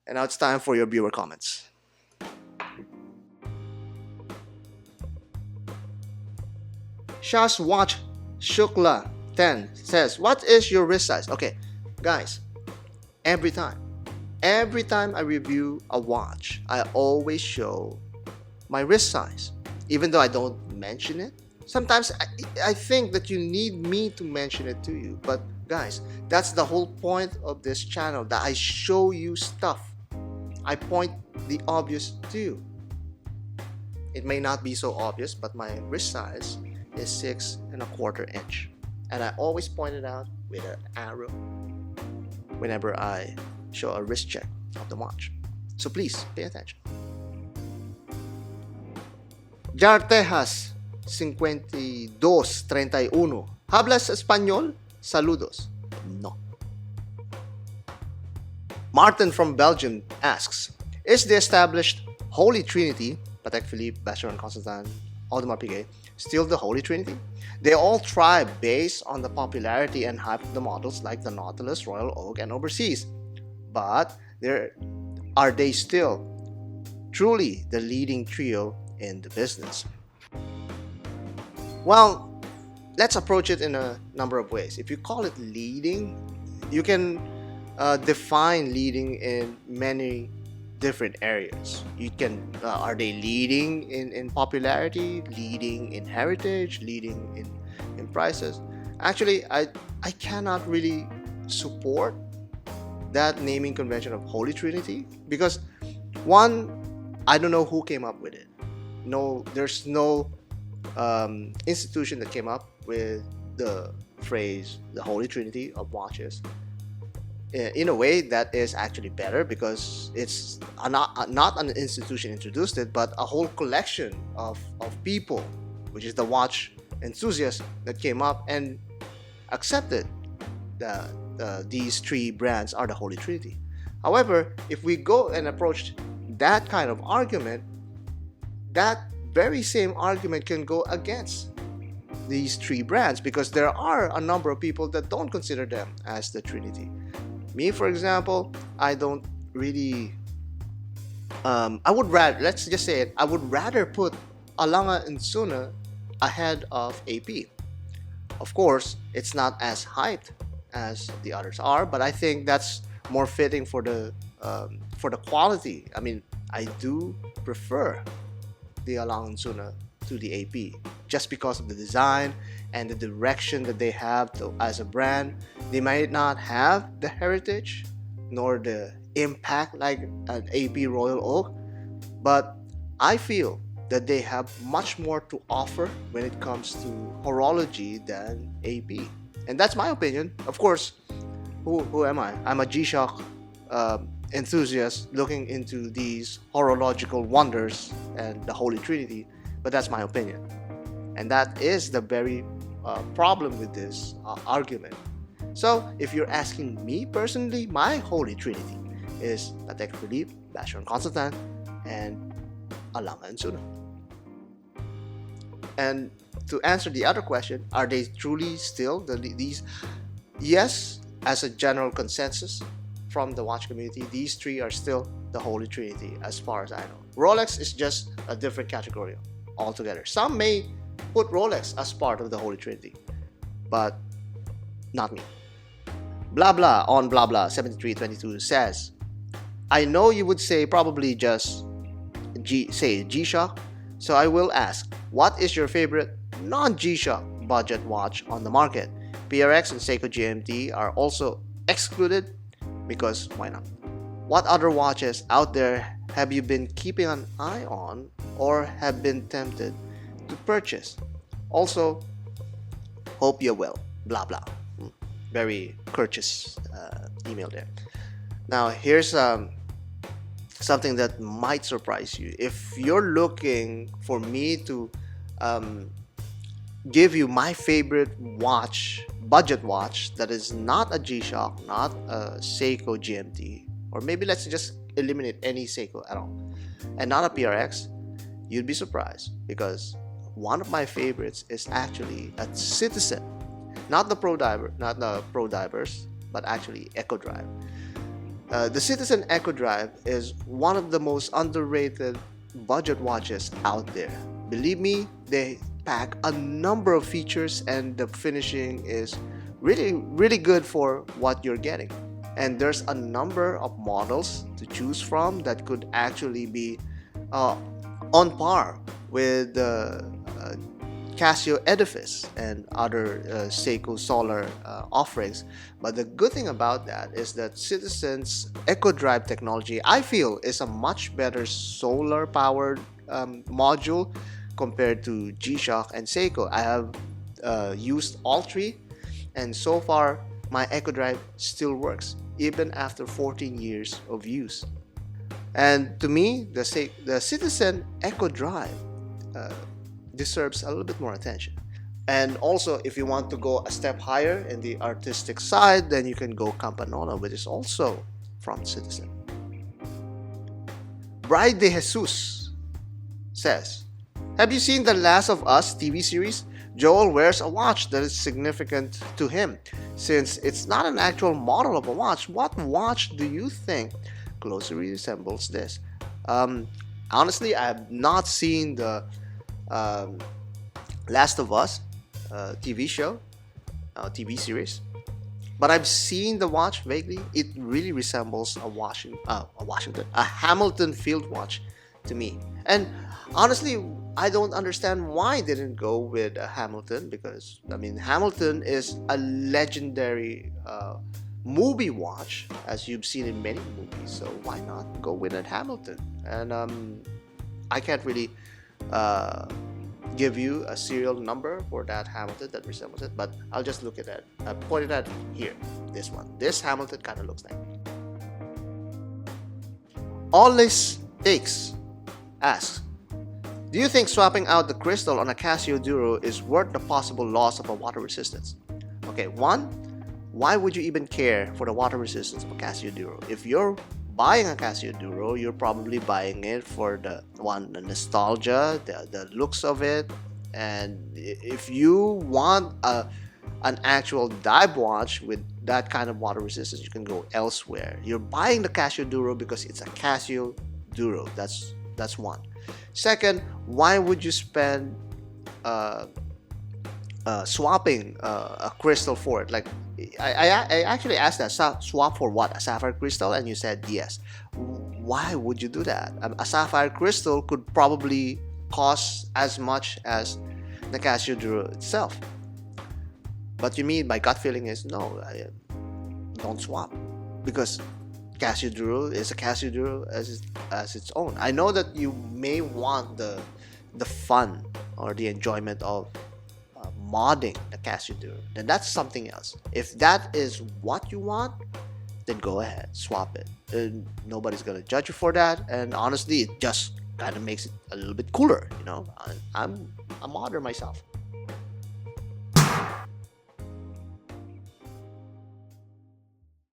And now it's time for your viewer comments. Shah's Watch Shukla 10 says, what is your wrist size? Okay, guys, every time I review a watch, I always show my wrist size, even though I don't mention it. Sometimes I think that you need me to mention it to you, but guys, that's the whole point of this channel, that I show you stuff. I point the obvious to you. It may not be so obvious, but my wrist size is 6¼ inch, and I always point it out with an arrow whenever I show a wrist check of the watch. So please pay attention. Jartejas 5231. ¿Hablas español? Saludos. No. Martin from Belgium asks, is the established Holy Trinity, Patek Philippe, Vacheron, Constantin, Audemars Piguet, still the Holy Trinity? They all thrive based on the popularity and hype of the models like the Nautilus, Royal Oak, and Overseas. But are they still truly the leading trio in the business? Well, let's approach it in a number of ways. If you call it leading, you can define leading in many different areas. You can are they leading in popularity, leading in heritage, leading in prices? Actually, I cannot really support that naming convention of Holy Trinity, because one, I don't know who came up with it. No, there's no institution that came up with the phrase the Holy Trinity of watches. In a way, that is actually better, because it's not an institution introduced it, but a whole collection of people, which is the watch enthusiasts, that came up and accepted that these three brands are the Holy Trinity. However, if we go and approach that kind of argument, that very same argument can go against these three brands, because there are a number of people that don't consider them as the Trinity. Me, for example, I don't really I would rather, let's just say it, I would rather put Lange and Söhne ahead of AP. Of course, it's not as hyped as the others are, but I think that's more fitting for the quality. I mean, I do prefer the Lange and Söhne to the AP, just because of the design and the direction that they have as a brand. They might not have the heritage nor the impact like an AP Royal Oak, but I feel that they have much more to offer when it comes to horology than AP. And that's my opinion. Of course, who am I? I'm a G-Shock enthusiast looking into these horological wonders and the Holy Trinity, but that's my opinion. And that is the very problem with this argument. So if you're asking me personally, my Holy Trinity is Patek Philippe, Vacheron Constantin, and Lange and Söhne. And to answer the other question, are they truly still these? Yes, as a general consensus from the watch community, these three are still the Holy Trinity as far as I know. Rolex is just a different category altogether. Some may put Rolex as part of the Holy Trinity, but not me. Blah blah on blah blah 7322 says, I know you would say probably just G-Shock, so I will ask, what is your favorite non-G-Shock budget watch on the market? PRX and Seiko GMT are also excluded, because why not? What other watches out there have you been keeping an eye on or have been tempted to purchase? Also, hope you're well. Blah blah. Very courteous email there. Now here's something that might surprise you. If you're looking for me to give you my favorite watch, budget watch, that is not a G-Shock, not a Seiko GMT, or maybe let's just eliminate any Seiko at all, and not a PRX, you'd be surprised, because one of my favorites is actually a Citizen, not the Pro Divers, but actually Eco Drive. The Citizen Echo Drive is one of the most underrated budget watches out there. Believe me, they pack a number of features and the finishing is really good for what you're getting. And there's a number of models to choose from that could actually be on par with the Casio Edifice and other Seiko Solar offerings. But the good thing about that is that Citizen's Echo Drive technology, I feel, is a much better solar powered module compared to G-Shock and Seiko. I have used all three, and so far my Echo Drive still works even after 14 years of use. And to me, the Citizen Echo Drive deserves a little bit more attention. And also, if you want to go a step higher in the artistic side, then you can go Campanola, which is also from Citizen. Bride de Jesus says, have you seen the Last of Us TV series? Joel wears a watch that is significant to him. Since it's not an actual model of a watch, what watch do you think closely resembles this? Honestly, I have not seen the Last of Us TV show, TV series, but I've seen the watch vaguely. It really resembles a Hamilton field watch to me. And honestly, I don't understand why they didn't go with a Hamilton, because I mean Hamilton is a legendary movie watch, as you've seen in many movies. So why not go with a Hamilton? And I can't really give you a serial number for that Hamilton that resembles it, but I'll just look at that. I pointed at here. This one. This Hamilton kind of looks like. Always Takes asks, do you think swapping out the crystal on a Casio Duro is worth the possible loss of a water resistance? Okay, one, why would you even care for the water resistance of a Casio Duro? If you're buying a Casio Duro, you're probably buying it for the nostalgia, the looks of it. And if you want an actual dive watch with that kind of water resistance, you can go elsewhere. You're buying the Casio Duro because it's a Casio Duro. That's one. Second, why would you spend swapping a crystal for it? Like, I actually asked that, swap for what? A sapphire crystal? And you said yes. Why would you do that? A sapphire crystal could probably cost as much as the Casio Duro itself. But you mean, my gut feeling is no, don't swap, because Casio Duro is a Casio Duro as its own. I know that you may want the fun or the enjoyment of modding the Casio Duro, then that's something else. If that is what you want, then go ahead, swap it. And nobody's gonna judge you for that. And honestly, it just kind of makes it a little bit cooler. You know, I'm a modder myself.